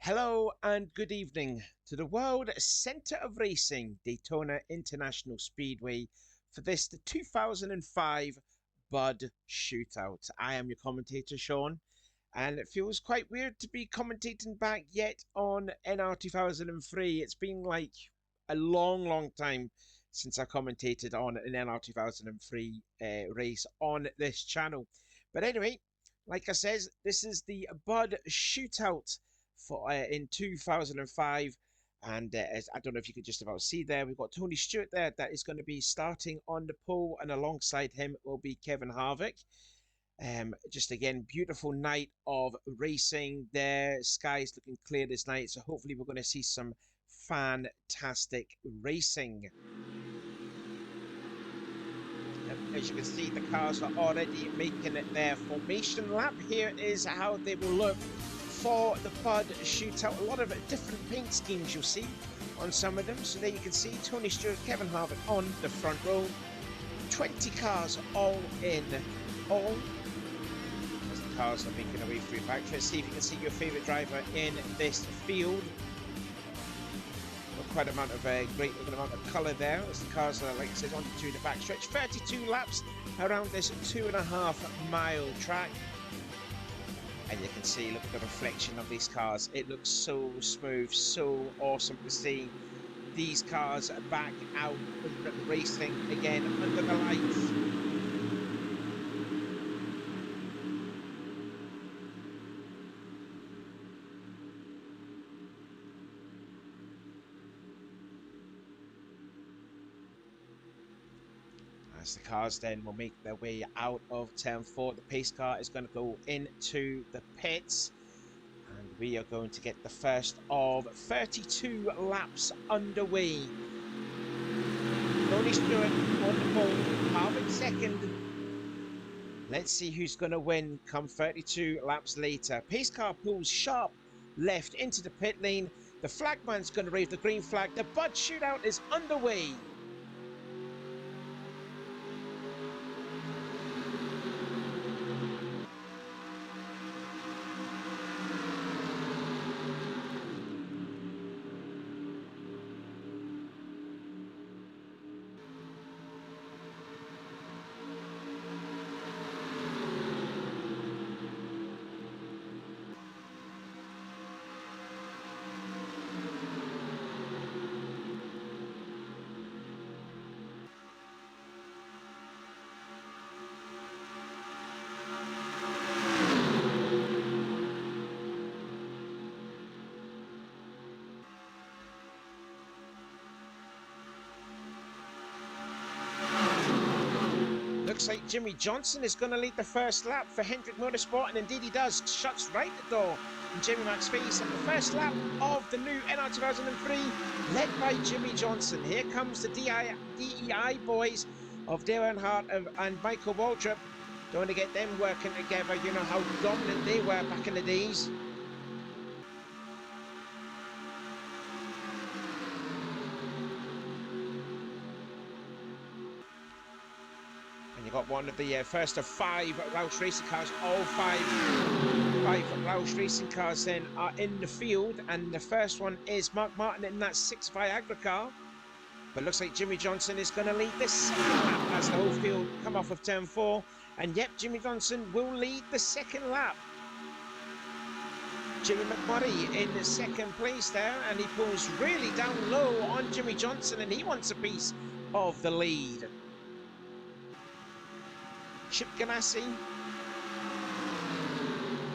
Hello and good evening to the world centre of racing, Daytona International Speedway, for this, the 2005 Bud Shootout. I am your commentator, Sean, and it feels quite weird to be commentating back yet on NR2003. It's been like a long time since I commentated on an NR2003 race on this channel. But anyway, like I says, this is the Bud Shootout for in 2005, and as I don't know if you could just about see there, we've got Tony Stewart there that is going to be starting on the pole, and alongside him will be Kevin Harvick. Just again, beautiful night of racing there. Sky's looking clear this night, so hopefully we're going to see some fantastic racing. As you can see, the cars are already making it their formation lap. Here is how they will look for the Bud Shootout. A lot of different paint schemes you'll see on some of them. So there you can see Tony Stewart, Kevin Harvick on the front row. 20 cars all in all. As the cars are making their way through the back. Let's see if you can see your favourite driver in this field. Quite amount of great looking amount of colour there as the cars are, like I said, onto the back stretch. 32 laps around this 2.5 mile track. And you can see, look at the reflection of these cars. It looks so smooth, so awesome to see these cars back out racing again under the lights. As the cars then will make their way out of turn 4, the pace car is going to go into the pits, and we are going to get the first of 32 laps underway. Tony Stewart on the pole, Harvick second. Let's see who's going to win come 32 laps later. Pace car pulls sharp left into the pit lane. The flagman's going to wave the green flag. The Bud Shootout is underway. Looks like Jimmy Johnson is going to lead the first lap for Hendrick Motorsport, and indeed he does. Shuts right the door in Jimmy Mac's face. And the first lap of the new NR 2003, led by Jimmy Johnson. Here comes the DEI boys of Dale Earnhardt and Michael Waltrip. Don't want to get them working together. You know how dominant they were back in the days. Got one of the first of 5 Roush racing cars. All five Roush racing cars then are in the field, and the first one is Mark Martin in that 6 Viagra car. But looks like Jimmy Johnson is going to lead the second lap as the whole field come off of turn 4. And yep, Jimmy Johnson will lead the second lap. Jimmy McMurray in the second place there, and he pulls really down low on Jimmy Johnson, and he wants a piece of the lead. Chip Ganassi.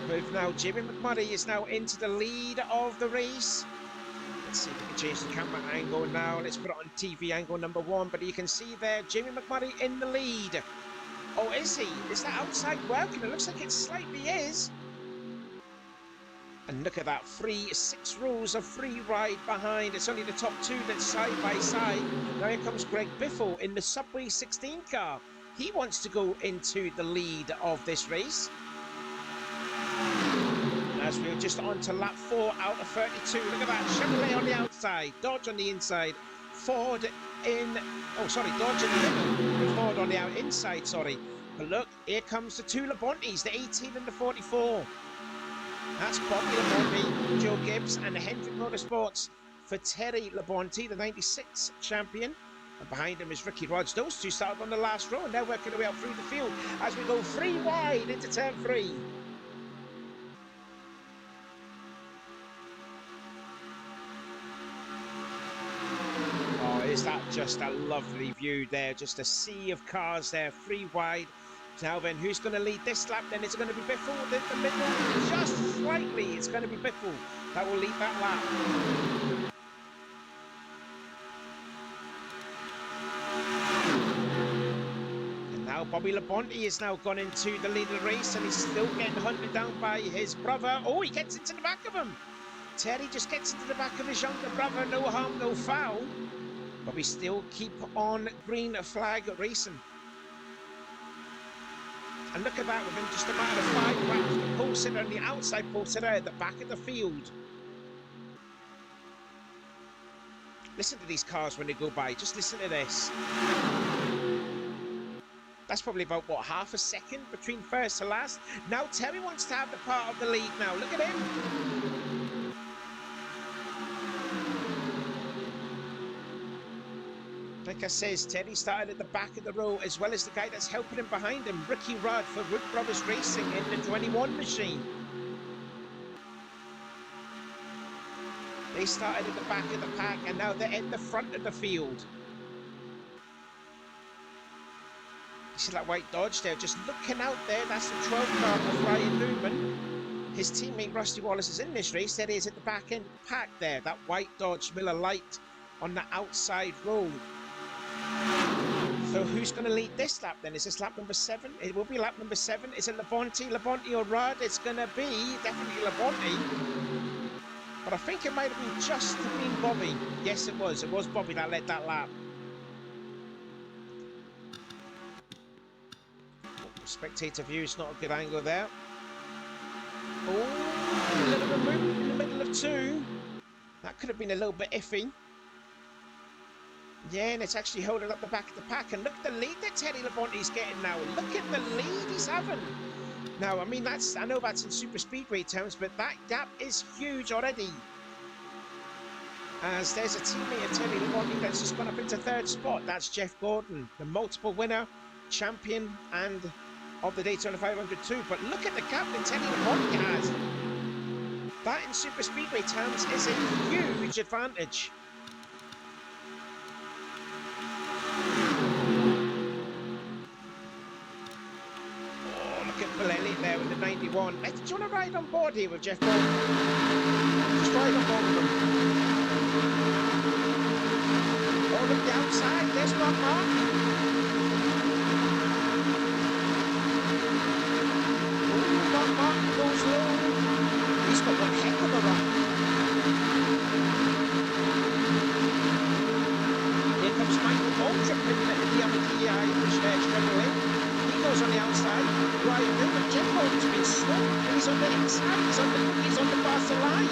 But now Jimmy McMurray is now into the lead of the race. Let's see if we can change the camera angle now. Let's put it on TV angle number 1. But you can see there, Jimmy McMurray in the lead. Oh, is he? Is that outside working? It looks like it slightly is. And look at that, 6 rows of free ride behind. It's only the top 2 that's side by side. Now here comes Greg Biffle in the Subway 16 car. He wants to go into the lead of this race. As we're just on to lap 4 out of 32. Look at that, Chevrolet on the outside, Dodge on the inside, Ford in, oh sorry, Dodge in the middle, Ford on the inside, sorry. But look, here comes the 2 Labontes, the 18 and the 44. That's Bobby Labonte, Joe Gibbs and Hendrick Motorsports for Terry Labonte, the 96 champion. And behind him is Ricky Rodds. Those two started on the last row and they're working their way up through the field as we go 3 wide into turn 3. Oh, is that just a lovely view there? Just a sea of cars there, 3 wide. Now then, who's going to lead this lap then? Is it going to be Biffle in the middle? Just slightly, it's going to be Biffle that will lead that lap. And now Bobby Labonte is now gone into the lead of the race and he's still getting hunted down by his brother. Oh, he gets into the back of him. Terry just gets into the back of his younger brother. No harm, no foul. But we still keep on green flag racing. And look at that, within just a matter of 5 laps, the pole sitter and the outside pole sitter at the back of the field. Listen to these cars when they go by, just listen to this. That's probably about, what, half a second between first to last? Now Terry wants to have the part of the lead now, look at him. Like I says, Terry started at the back of the row as well as the guy that's helping him behind him, Ricky Rudd for Wood Brothers Racing in the 21 machine. They started at the back of the pack and now they're at the front of the field. You see that white Dodge there, just looking out there, that's the 12 car of Ryan Newman. His teammate Rusty Wallace is in this race, there he is at the back end of the pack there, that white Dodge Miller Lite on the outside road. So who's going to lead this lap then? Is this lap number 7? It will be lap number 7. Is it Labonte or Rudd? It's going to be definitely Labonte. But I think it might have been just been Bobby. Yes, it was. It was Bobby that led that lap. Spectator view is not a good angle there. Oh, a little bit movement in the middle of 2. That could have been a little bit iffy. Yeah, and it's actually holding up the back of the pack. And look at the lead that Terry Labonte's getting now. Look at the lead he's having. Now, I mean, I know that's in super speedway terms, but that gap is huge already. As there's a teammate of Terry Labonte that's just gone up into 3rd spot. That's Jeff Gordon, the multiple winner, champion, and of the Daytona 500 too. But look at the gap that Terry Labonte has. That in super speedway terms is a huge advantage. There with the 91. Do you want to ride on board here with Jeff Gordon? Just ride on board with him. Oh, look the outside. There's Mark. Oh, Mark goes low. He's got one heck of a run. Here comes Michael Moultrie in the Irish Chevrolet. Goes on the outside, Ryan Newman, Jeff Gordon's been slow, and he's on the inside, he's on the faster line.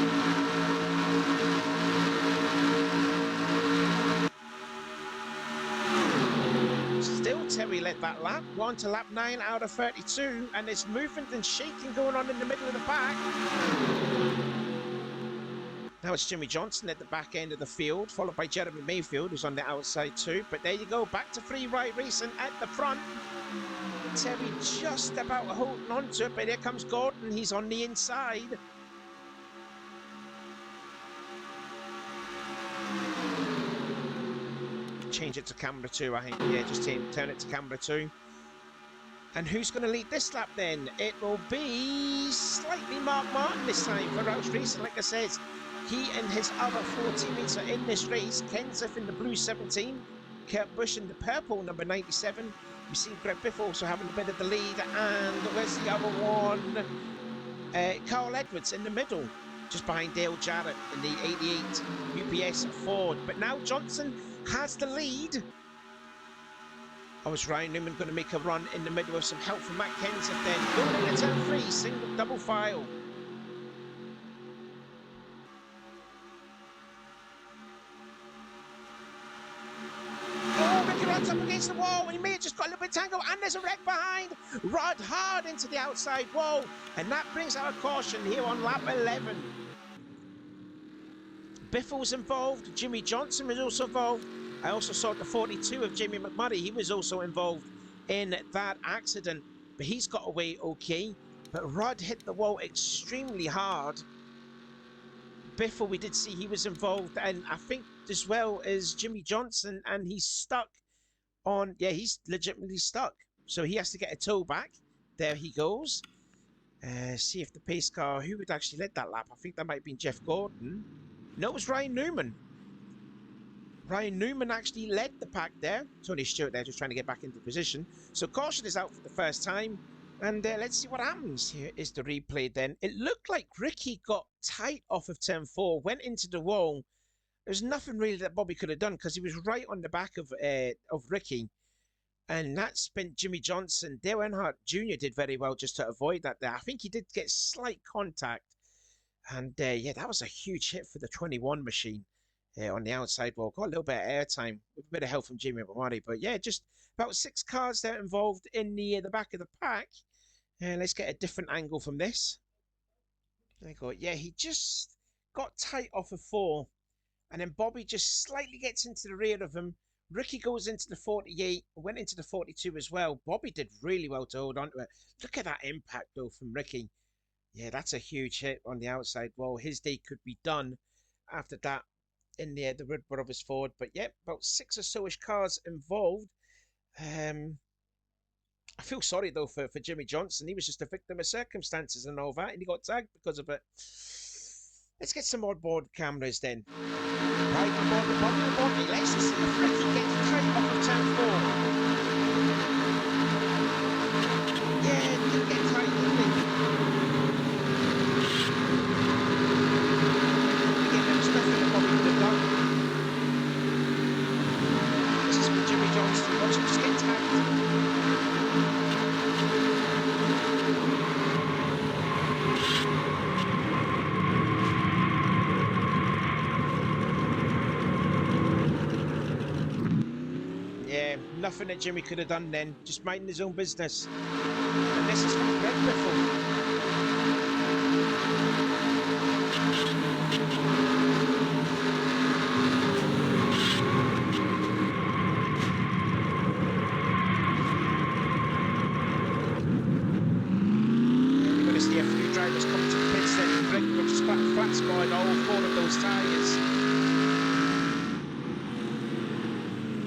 Still Terry led that lap, we're on to lap 9 out of 32, and there's movement and shaking going on in the middle of the pack. Now it's Jimmy Johnson at the back end of the field, followed by Jeremy Mayfield, who's on the outside too, but there you go, back to 3 wide racing at the front. Terry just about holding on to it, but here comes Gordon, he's on the inside. Change it to camera 2, I think. Yeah, just turn it to camera 2. And who's going to lead this lap then? It will be slightly Mark Martin this time for Roush Racing. Like I said, he and his other 4 teammates are in this race. Kenseth in the blue 17, Kurt Busch in the purple number 97. We see Greg Biff also having a bit of the lead, and where's the other one? Carl Edwards in the middle, just behind Dale Jarrett in the 88 UPS Ford. But now Johnson has the lead. I was Ryan Newman going to make a run in the middle with some help from Matt Kenseth then. Going into turn 3, single double file. Rudd's up against the wall, and he may have just got a little bit tangled, and there's a wreck behind. Rudd hard into the outside wall, and that brings out a caution here on lap 11. Biffle's involved. Jimmy Johnson was also involved. I also saw the 42 of Jamie McMurray. He was also involved in that accident, but he's got away okay. But Rod hit the wall extremely hard. Biffle, we did see he was involved, and I think as well as Jimmy Johnson, and he's stuck on, yeah, he's legitimately stuck. So he has to get a tow back. There he goes. See if the pace car, who would actually lead that lap? I think that might have been Jeff Gordon. No, it was Ryan Newman. Ryan Newman actually led the pack there. Tony Stewart there just trying to get back into position. So caution is out for the first time. And let's see what happens. Here is the replay then. It looked like Ricky got tight off of turn 4, went into the wall. There's nothing really that Bobby could have done because he was right on the back of Ricky. And that spent Jimmy Johnson. Dale Earnhardt Jr. did very well just to avoid that there. I think he did get slight contact. And yeah, that was a huge hit for the 21 machine on the outside wall. Got a little bit of airtime with a bit of help from Jamie McMurray. But yeah, just about 6 cars there involved in the back of the pack. And let's get a different angle from this. There you go. Yeah, he just got tight off of 4. And then Bobby just slightly gets into the rear of him. Ricky goes into the 48, went into the 42 as well. Bobby did really well to hold on to it. Look at that impact, though, from Ricky. Yeah, that's a huge hit on the outside wall. His day could be done after that in the Wood Brothers Ford. But yeah, about 6 or so-ish cars involved. I feel sorry, though, for Jimmy Johnson. He was just a victim of circumstances and all that, and he got tagged because of it. Let's get some onboard cameras then. Right, onboard the Bobby. Let's just see if Ricky gets tight off of turn 4. Yeah, he did get tight, didn't he? Again, there was nothing that Bobby could have done. This is for Jimmy Johnson. Watch him just get tagged. Nothing that Jimmy could have done then, just minding his own business. And this is from Greg Biffle. You're going to see a few drivers come to the pits then. Greg will just flat spotted all 4 of those tyres.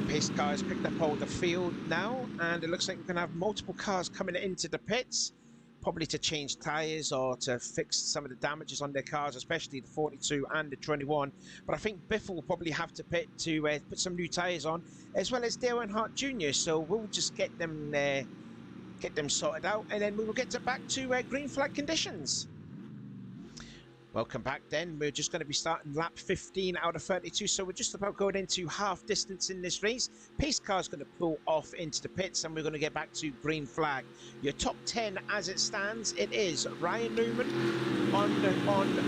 Pace car has picked up all the field now, and it looks like we're going to have multiple cars coming into the pits, probably to change tyres or to fix some of the damages on their cars, especially the 42 and the 21. But I think Biffle will probably have to pit to put some new tyres on, as well as Dale Earnhardt Jr. So we'll just get them sorted out, and then we will get back to green flag conditions. Welcome back then. We're just going to be starting lap 15 out of 32, so we're just about going into half distance in this race. Pace car's going to pull off into the pits, and we're going to get back to green flag. Your top 10 as it stands, it is Ryan Newman on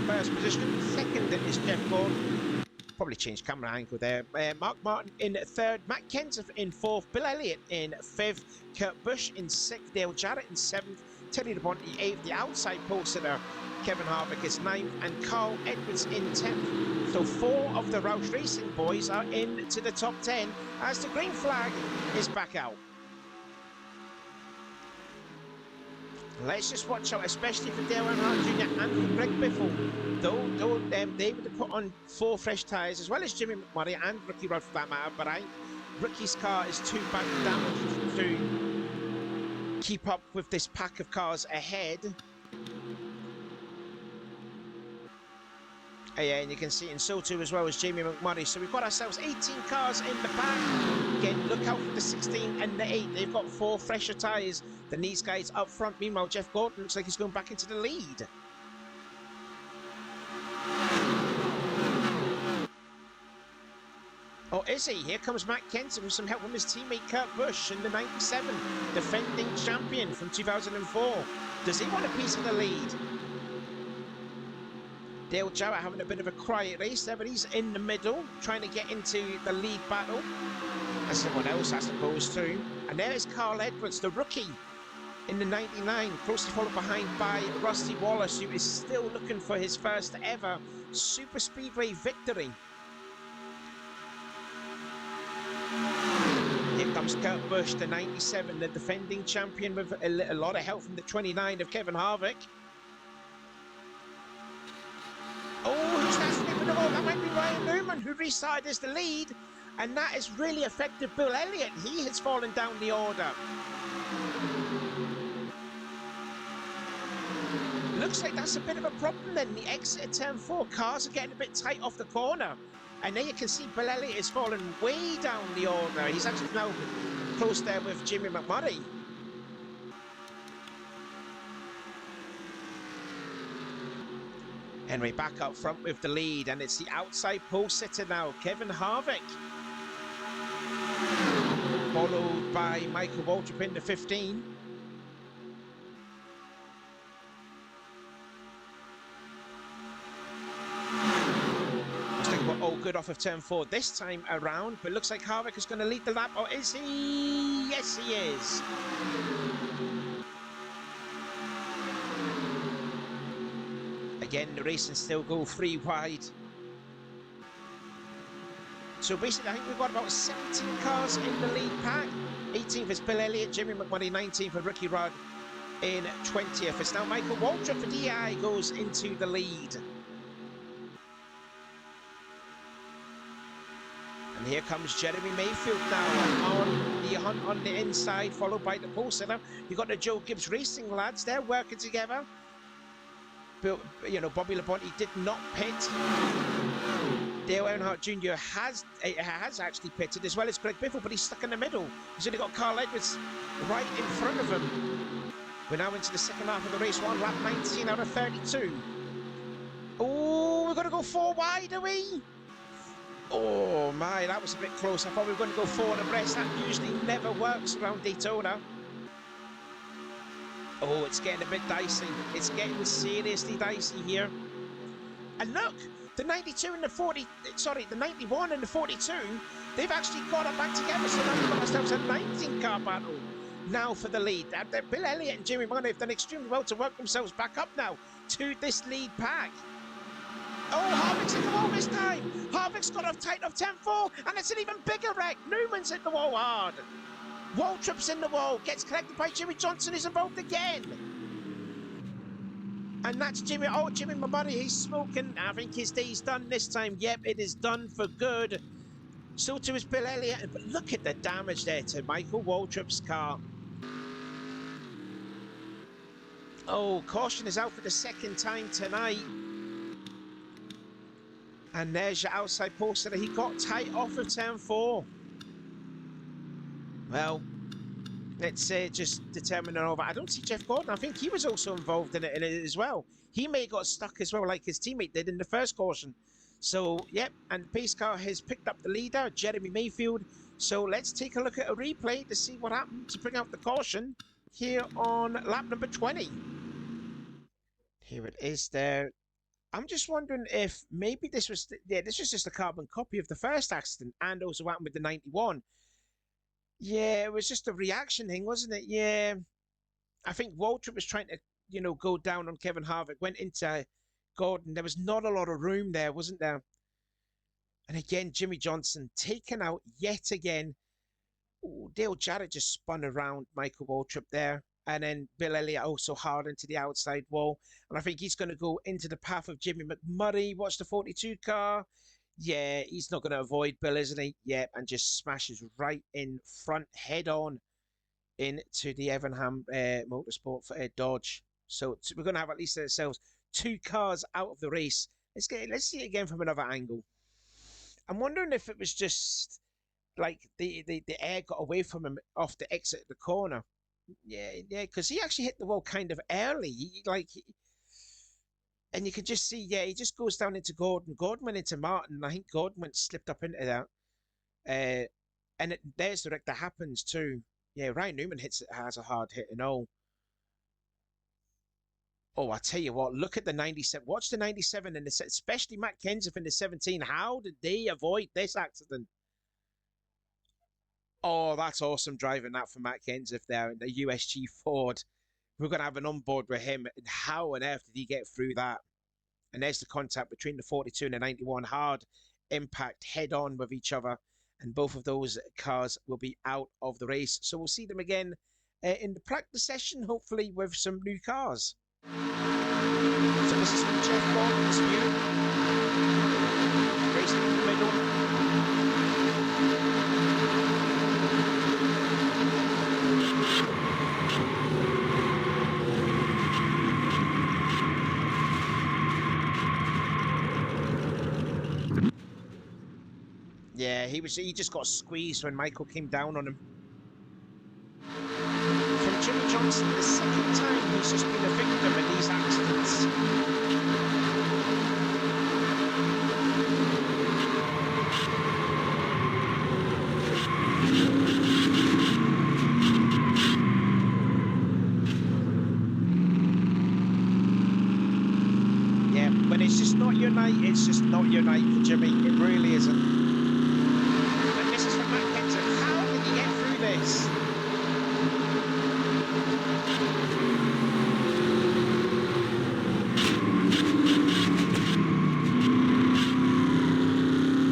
first position. Second is Jeff Gordon. Probably changed camera angle there. Mark Martin in 3rd, Matt Kenseth in 4th, Bill Elliott in 5th, Kurt Busch in 6th, Dale Jarrett in 7th, Teddy LeBonte 8th, the outside pole sitter Kevin Harvick is 9th, and Carl Edwards in 10th. So 4 of the Roush Racing boys are into the top 10 as the green flag is back out. Let's just watch out, especially for Dale Earnhardt Jr. and for Greg Biffle. Though they would have put on 4 fresh tyres, as well as Jimmy McMurray and Ricky Rudd for that matter, but Ricky's car is too bad damaged to keep up with this pack of cars ahead. Yeah, and you can see in so too as well as Jamie McMurray. So we've got ourselves 18 cars in the pack. Again, look out for the 16 and the 8. They've got 4 fresher tyres than these guys up front. Meanwhile, Jeff Gordon looks like he's going back into the lead. Oh, is he? Here comes Matt Kenseth with some help from his teammate Kurt Busch in the 97, defending champion from 2004. Does he want a piece of the lead? Dale Jarrett having a bit of a quiet race there, but he's in the middle, trying to get into the lead battle. As someone else, I suppose, too. And there's Carl Edwards, the rookie. in the 99, closely followed behind by Rusty Wallace, who is still looking for his first ever Super Speedway victory. Here comes Kurt Busch, the 97, the defending champion, with a lot of help from the 29 of Kevin Harvick. Oh, who's that slipping the wall? That might be Ryan Newman, who restarted as the lead, and that has really affected Bill Elliott. He has fallen down the order. Looks like that's a bit of a problem then. The exit of turn 4, cars are getting a bit tight off the corner. And there you can see Bill Elliott is falling way down the order. He's actually now close there with Jimmy McMurray. Henry back up front with the lead, and it's the outside pole sitter now, Kevin Harvick. Followed by Michael Waltrip in the 15. All good off of turn 4 this time around, but looks like Harvick is going to lead the lap, or is he? Yes, he is. Again, the racing still go 3 wide. So basically, I think we've got about 17 cars in the lead pack. 18th is Bill Elliott, Jimmy McMurray 19th for Ricky Rudd in 20th. It's now Michael Waltrip for DI goes into the lead. And here comes Jeremy Mayfield now on the hunt on the inside, followed by the pole sitter. You've got the Joe Gibbs Racing lads, they're working together. But, you know, Bobby Labonte did not pit. Dale Earnhardt Jr. has actually pitted, as well as Greg Biffle, but he's stuck in the middle. He's only got Carl Edwards right in front of him. We're now into the second half of the race, one lap 19 out of 32. Oh, we're going to go 4 wide, are we? Oh my, that was a bit close. I thought we were going to go 4 abreast. That usually never works around Daytona. Oh, it's getting a bit dicey. It's getting seriously dicey here. And look, the 92 and the 40, sorry, the 91 and the 42, they've actually got it back together. So now we've got ourselves a 19-car battle now for the lead. Bill Elliott and Jimmy Munn have done extremely well to work themselves back up now to this lead pack. Oh, Harvick's hit the wall this time. Harvick's got off tight off 10-4, and it's an even bigger wreck. Newman's hit the wall hard. Waltrip's in the wall, gets collected by Jimmy Johnson, is involved again. And that's Jimmy McMurray, he's smoking. I think his day's done this time. Yep, it is done for good. So too is Bill Elliott. But look at the damage there to Michael Waltrip's car. Oh, caution is out for the second time tonight. And there's your outside poster that he got tight off of turn 4. Well, let's just determine it over. I don't see Jeff Gordon. I think he was also involved in it as well. He may have got stuck as well, like his teammate did in the first caution. So, yep, and pace car has picked up the leader, Jeremy Mayfield. So let's take a look at a replay to see what happened to bring out the caution here on lap number 20. Here it is there. I'm just wondering if maybe this was just a carbon copy of the first accident, and also what happened with the 91. Yeah, it was just a reaction thing, wasn't it? Yeah. I think Waltrip was trying to, you know, go down on Kevin Harvick, went into Gordon. There was not a lot of room there, wasn't there? And again, Jimmy Johnson taken out yet again. Ooh, Dale Jarrett just spun around Michael Waltrip there. And then Bill Elliott also hard into the outside wall. And I think he's going to go into the path of Jimmy McMurray. Watch the 42 car. Yeah, he's not going to avoid Bill, isn't he? Yeah, and just smashes right in front, head on into the Evernham Motorsport for Dodge. So we're going to have at least ourselves 2 cars out of the race. Let's see it again from another angle. I'm wondering if it was just like the air got away from him off the exit of the corner. Yeah, because he actually hit the wall kind of early. And you can just see, yeah, he just goes down into Gordon. Gordon went into Martin. I think Gordon slipped up into that. And there's the wreck that happens too. Yeah, Ryan Newman has a hard hit and all. Oh, I tell you what, look at the 97. Watch the 97 and especially Matt Kenseth in the 17. How did they avoid this accident? Oh, that's awesome driving that for Matt Kenseth there in the USG Ford. We're going to have an onboard with him. And how on earth did he get through that? And there's the contact between the 42 and the 91. Hard impact head on with each other. And both of those cars will be out of the race. So we'll see them again in the practice session, hopefully with some new cars. So this is from Jeff Bond's view. Racing in the middle. Yeah, he just got squeezed when Michael came down on him. From Jimmy Johnson, the second time he's just been a victim in these accidents. Yeah, when it's just not your night, it's just not your night for Jimmy. It really isn't. How did he get through this?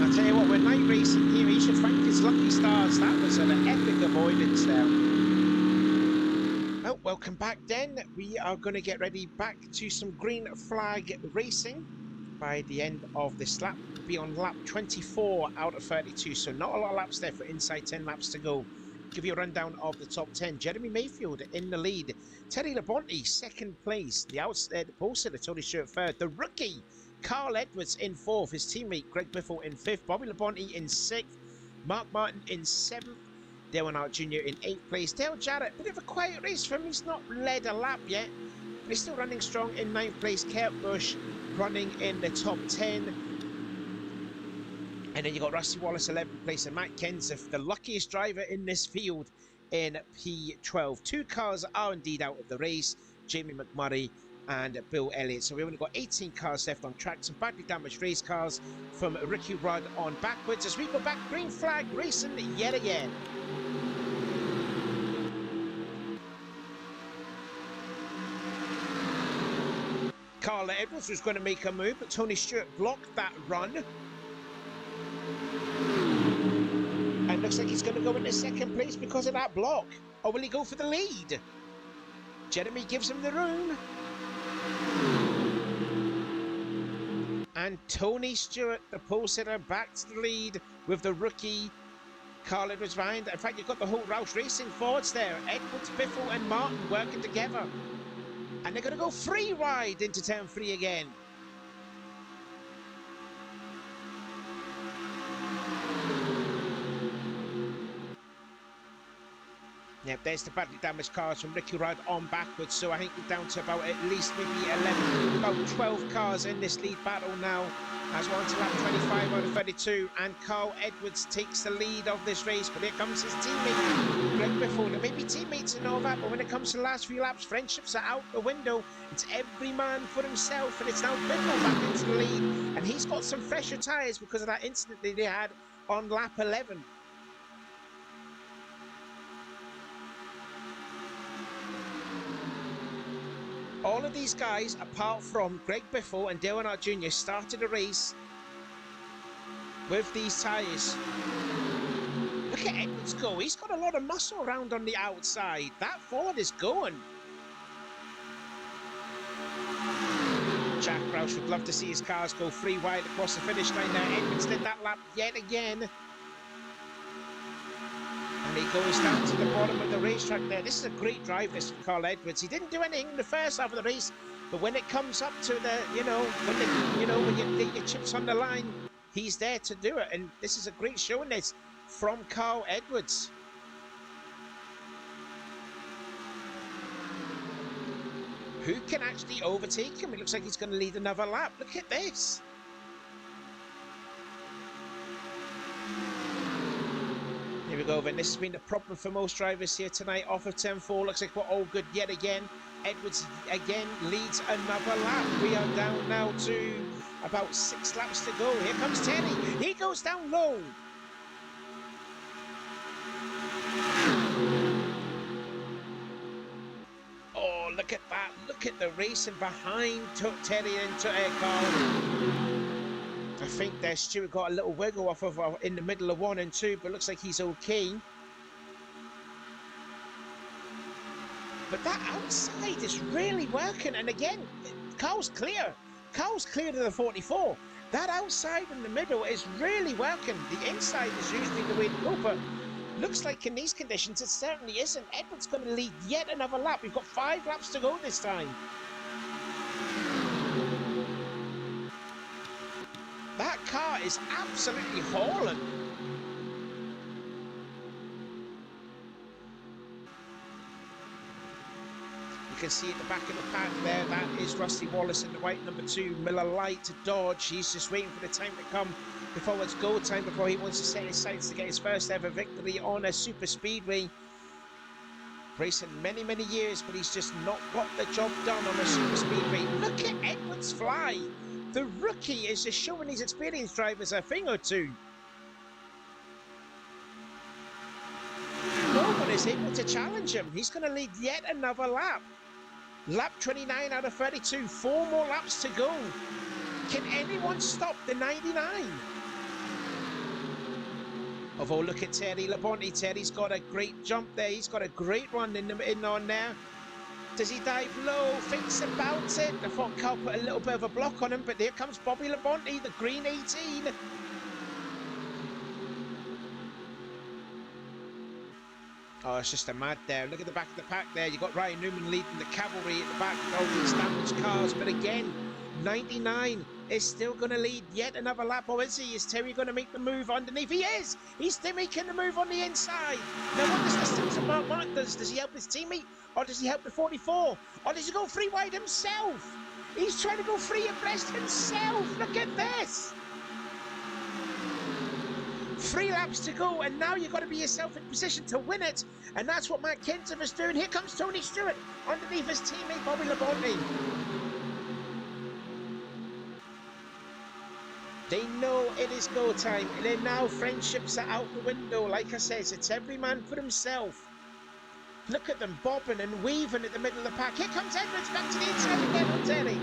I'll tell you what, when night racing here, he should thank his lucky stars. That was an epic avoidance there. Oh, welcome back then. We are going to get ready back to some green flag racing by the end of this lap. Be on lap 24 out of 32, so not a lot of laps there for inside 10 laps to go. Give you a rundown of the top 10. Jeremy Mayfield in the lead. Terry Labonte second place. The pole sitter Tony Stewart third. The rookie Carl Edwards in fourth. His teammate Greg Biffle in fifth. Bobby Labonte in sixth. Mark Martin in seventh. Dale Earnhardt Jr. in eighth place. Dale Jarrett, bit of a quiet race for him. He's not led a lap yet, but he's still running strong in ninth place. Kurt Busch running in the top 10. And then you got Rusty Wallace 11th place and Matt Kenseth, the luckiest driver in this field, in P12. Two cars are indeed out of the race, Jamie McMurray and Bill Elliott. So we've only got 18 cars left on track. Some badly damaged race cars from Ricky Rudd on backwards as we go back green flag racing yet again. Carl Edwards was going to make a move, but Tony Stewart blocked that run. And looks like he's going to go into second place because of that block. Or will he go for the lead? Jeremy gives him the room. And Tony Stewart, the pole sitter, back to the lead with the rookie Carl Edwards behind. In fact, you've got the whole Roush Racing forwards there. Edwards, Biffle and Martin working together. And they're going to go free ride into turn 3 again. Yep, there's the badly damaged cars from Ricky Rudd on backwards, so I think we're down to about at least maybe 11, about 12 cars in this lead battle now, as we're on to lap 25 out of 32, and Carl Edwards takes the lead of this race, but here comes his teammate, Greg Biffle. They may be teammates and all that, but when it comes to the last few laps, friendships are out the window. It's every man for himself, and it's now Biffle back into the lead, and he's got some fresher tyres because of that incident that they had on lap 11. All of these guys, apart from Greg Biffle and Dale Earnhardt Jr., started a race with these tyres. Look at Edwards go. He's got a lot of muscle around on the outside. That Ford is going. Jack Roush would love to see his cars go free wide across the finish line there. Edwards did that lap yet again. And he goes down to the bottom of the racetrack there. This is a great drive, this for Carl Edwards. He didn't do anything in the first half of the race, but when it comes up to the, when you get your chips on the line, he's there to do it. And this is a great showing this from Carl Edwards. Who can actually overtake him? It looks like he's going to lead another lap. Look at this. Here we go then. This has been the problem for most drivers here tonight. Off of turn 4. Looks like we're all good yet again. Edwards again leads another lap. We are down now to about 6 laps to go. Here comes Terry. He goes down low. they're racing behind Terry and Carl. I think there Stewart got a little wiggle off of in the middle of 1 and 2, but looks like he's okay. But that outside is really working, and again, Carl's clear. Carl's clear to the 44. That outside in the middle is really working. The inside is usually the way to go, but looks like in these conditions it certainly isn't. Edwards going to lead yet another lap. We've got 5 laps to go this time. That car is absolutely hauling. You can see at the back of the pack there, that is Rusty Wallace in the white number 2, Miller Lite, Dodge. He's just waiting for the time to come before it's go time, before he wants to set his sights to get his first ever victory on a super speedway. Racing many, many years, but he's just not got the job done on a super speedway. Look at Edwards fly. The rookie is just showing his experienced drivers a thing or two. No one is able to challenge him. He's going to lead yet another lap. Lap 29 out of 32. 4 more laps to go. Can anyone stop the 99? Although look at Terry Labonte. Terry's got a great jump there. He's got a great run in on there. Does he dive low? Thinks about it. I thought Carl put a little bit of a block on him, but here comes Bobby Labonte, the green 18. Oh, it's just a mad there. Look at the back of the pack there. You got Ryan Newman leading the cavalry at the back of these damaged cars. But again, 99 is still going to lead yet another lap. Or is he? Is Terry going to make the move underneath? He is! He's still making the move on the inside. Now, what does this do to Mark does? Does he help his teammate? Or does he help the 44? Or does he go 3 wide himself? He's trying to go 3 abreast himself. Look at this. 3 laps to go, and now you've got to be yourself in position to win it. And that's what Matt Kenseth is doing. Here comes Tony Stewart underneath his teammate Bobby Labonte. They know it is go time, and then now friendships are out the window. Like I said, it's every man for himself. Look at them bobbing and weaving at the middle of the pack. Here comes Edwards back to the inside again on Terry.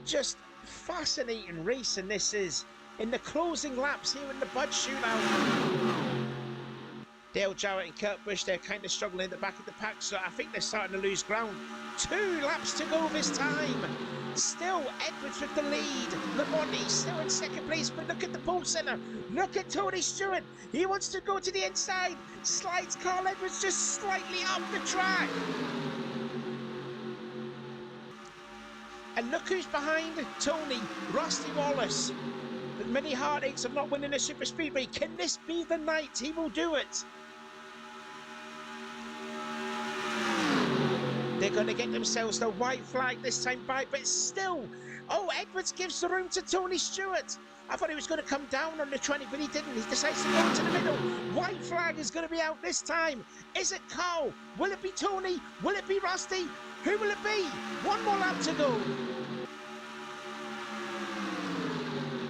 Just fascinating racing this is in the closing laps here in the Bud Shootout. Dale Jarrett and Kurt Busch, they're kind of struggling in the back of the pack, so I think they're starting to lose ground. 2 laps to go this time. Still Edwards with the lead. Labonte still in second place, but look at the pole center. Look at Tony Stewart. He wants to go to the inside. Slides Carl Edwards just slightly up the track. And look who's behind Tony, Rusty Wallace. The many heartaches of not winning a super speedway. Can this be the night he will do it? They're going to get themselves the white flag this time by, but still, oh, Edwards gives the room to Tony Stewart. I thought he was going to come down on the 20, but he didn't. He decides to go into the middle. White flag is going to be out this time. Is it Carl? Will it be Tony? Will it be Rusty? Who will it be? 1 more lap to go.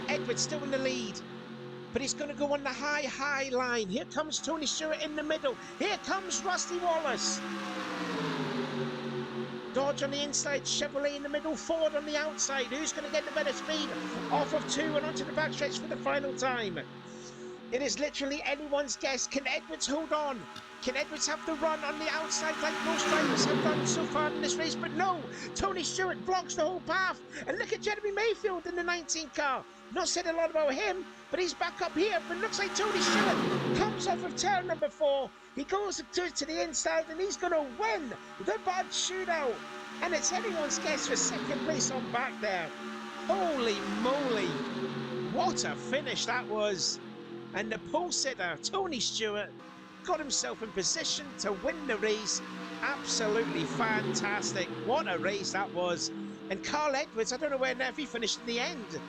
Edwards still in the lead, but he's going to go on the high line. Here comes Tony Stewart in the middle. Here comes Rusty Wallace. Dodge on the inside, Chevrolet in the middle, Ford on the outside. Who's going to get the better speed? Off of 2 and onto the backstretch for the final time. It is literally anyone's guess. Can Edwards hold on? Can Edwards have the run on the outside like most drivers have done so far in this race? But no, Tony Stewart blocks the whole path. And look at Jeremy Mayfield in the 19 car. Not said a lot about him, but he's back up here. But looks like Tony Stewart comes off of turn number 4. He goes to the inside, and he's going to win the Bud Shootout. And it's anyone's guess for second place on back there. Holy moly. What a finish that was. And the pole sitter, Tony Stewart, got himself in position to win the race. Absolutely fantastic. What a race that was. And Carl Edwards, I don't know where he finished in the end.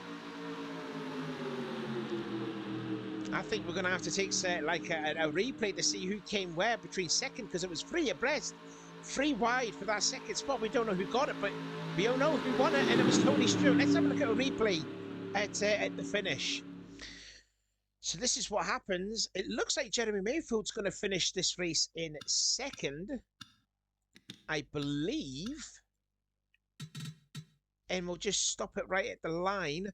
I think we're going to have to take like a replay to see who came where between second, because it was 3 abreast, 3 wide for that second spot. We don't know who got it, but we all know who won it, and it was Tony Stewart. Let's have a look at a replay at the finish. So this is what happens. It looks like Jeremy Mayfield's going to finish this race in second. I believe. And we'll just stop it right at the line.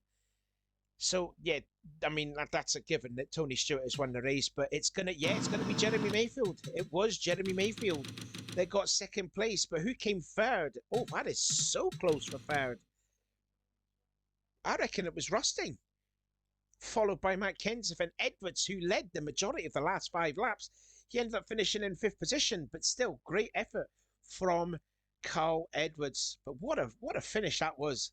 So, yeah, I mean, that's a given that Tony Stewart has won the race, but it's going to be Jeremy Mayfield. It was Jeremy Mayfield that got second place, but who came third? Oh, that is so close for third. I reckon it was Rusting, followed by Matt Kenseth and Edwards, who led the majority of the last 5 laps. He ended up finishing in 5th position, but still, great effort from Carl Edwards. But what a finish that was.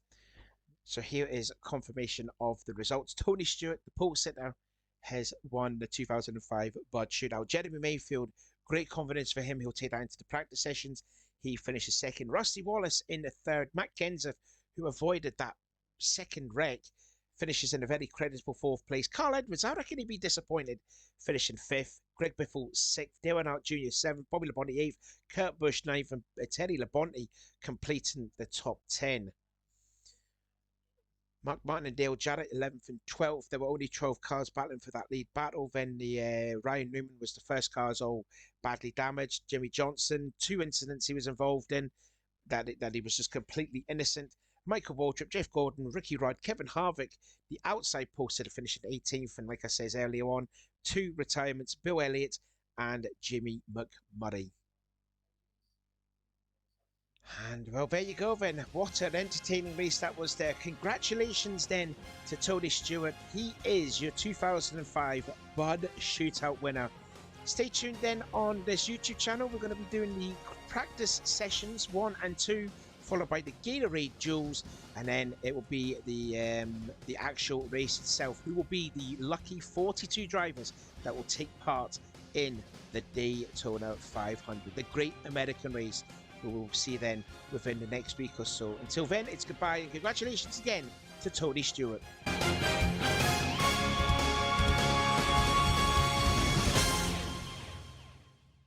So here is confirmation of the results. Tony Stewart, the pole sitter, has won the 2005 Bud Shootout. Jeremy Mayfield, great confidence for him. He'll take that into the practice sessions. He finishes second. Rusty Wallace in the third. Matt Kenseth, who avoided that second wreck, finishes in a very creditable 4th place. Carl Edwards, I reckon he'd be disappointed, finishing 5th. Greg Biffle 6th. Dale Earnhardt Jr. 7th. Bobby Labonte 8th. Kurt Busch 9th. And Terry Labonte completing the top 10. Mark Martin and Dale Jarrett 11th and 12th. There were only 12 cars battling for that lead battle. Then the Ryan Newman was the first cars all badly damaged. Jimmy Johnson, 2 incidents he was involved in that he was just completely innocent. Michael Waltrip, Jeff Gordon, Ricky Rudd, Kevin Harvick, the outside poster to finish at 18th. And like I says earlier on, 2 retirements, Bill Elliott and Jimmy McMurray. And well, there you go then. What an entertaining race that was there. Congratulations then to Tony Stewart. He is your 2005 Bud Shootout winner. Stay tuned then on this YouTube channel. We're going to be doing the practice sessions 1 and 2, followed by the Gatorade duels, and then it will be the actual race itself. Who will be the lucky 42 drivers that will take part in the Daytona 500, the Great American Race. We will see then within the next week or so. Until then, it's goodbye and congratulations again to Tony Stewart.